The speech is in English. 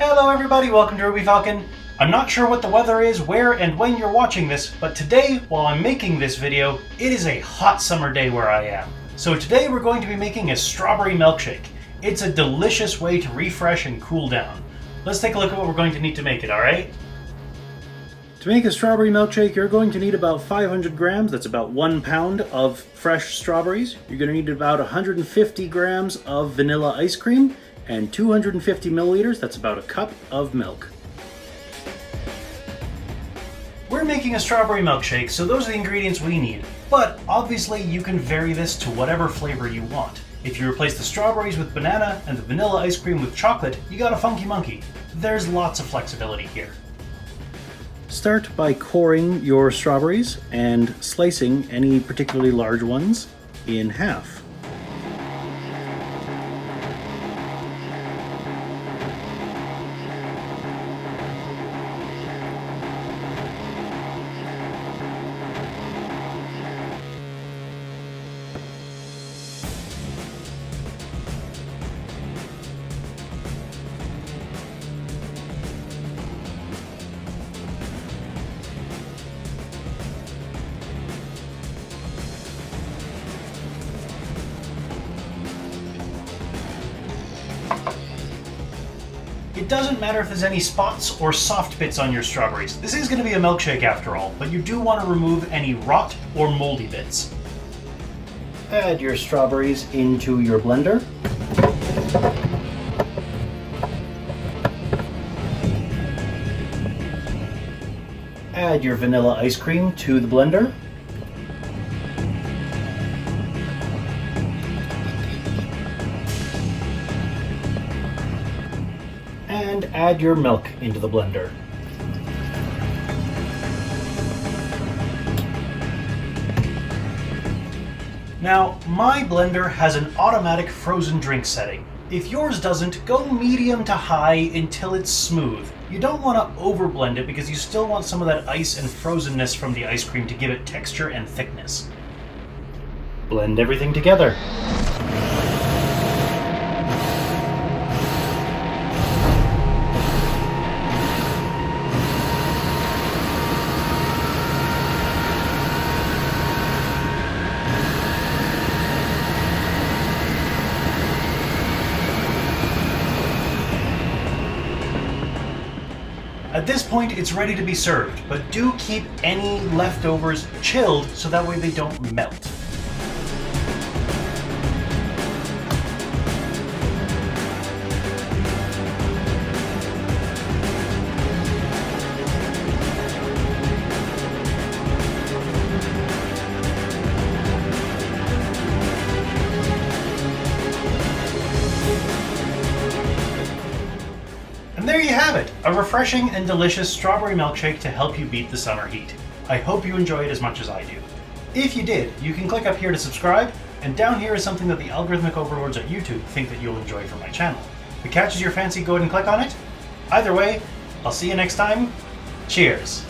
Hello everybody, welcome to Ruby Falcon. I'm not sure what the weather is, where and when you're watching this, but today, while I'm making this video, it is a hot summer day where I am. So today we're going to be making a strawberry milkshake. It's a delicious way to refresh and cool down. Let's take a look at what we're going to need to make it, alright? To make a strawberry milkshake, you're going to need about 500 grams, that's about 1 pound of fresh strawberries. You're going to need about 150 grams of vanilla ice cream, and 250 milliliters, that's about a cup of milk. We're making a strawberry milkshake, so those are the ingredients we need. But obviously you can vary this to whatever flavor you want. If you replace the strawberries with banana and the vanilla ice cream with chocolate, you got a funky monkey. There's lots of flexibility here. Start by coring your strawberries and slicing any particularly large ones in half. It doesn't matter if there's any spots or soft bits on your strawberries. This is going to be a milkshake after all, but you do want to remove any rot or moldy bits. Add your strawberries into your blender. Add your vanilla ice cream to the blender. And add your milk into the blender. Now, my blender has an automatic frozen drink setting. If yours doesn't, go medium to high until it's smooth. You don't want to overblend it because you still want some of that ice and frozenness from the ice cream to give it texture and thickness. Blend everything together. At this point, it's ready to be served, but do keep any leftovers chilled so that way they don't melt. And there you have it, a refreshing and delicious strawberry milkshake to help you beat the summer heat. I hope you enjoy it as much as I do. If you did, you can click up here to subscribe, and down here is something that the algorithmic overlords at YouTube think that you'll enjoy from my channel. If it catches your fancy, go ahead and click on it. Either way, I'll see you next time. Cheers!